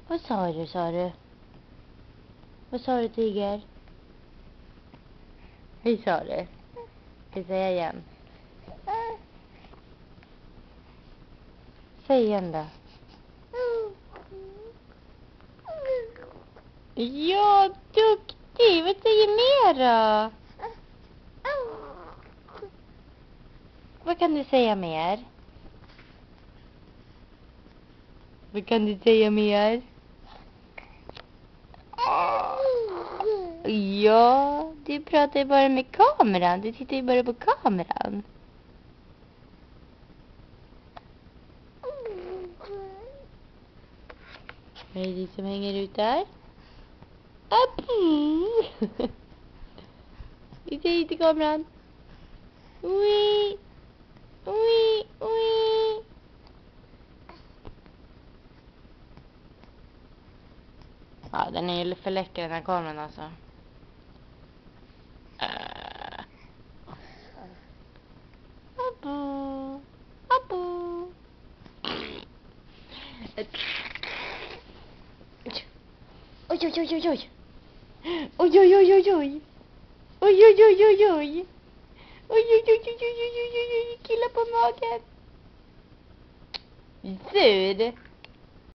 Vad sa du? Vad sa du, tiger? Hej, sa du. Ska jag säga igen? Säg igen då. Ja, duktig. Vad säger mer då? Vad kan du säga mer? Vad kan du säga mer? Ja, du pratar ju bara med kameran. Du tittar ju bara på kameran. Vad är det som hänger ut där? Apu! Vi ser inte kameran. Ui! Ui! Ui! Ja, den är ju för läcker, den här kameran alltså. Apu! Apu! Oj, oj, oj, oj, oj. Oj, oj, oj, oj, oj. Oj, oj, oj, oj, oj. Oj, oj, oj, oj, oj, oj, oj, oj, killar på magen. Sur.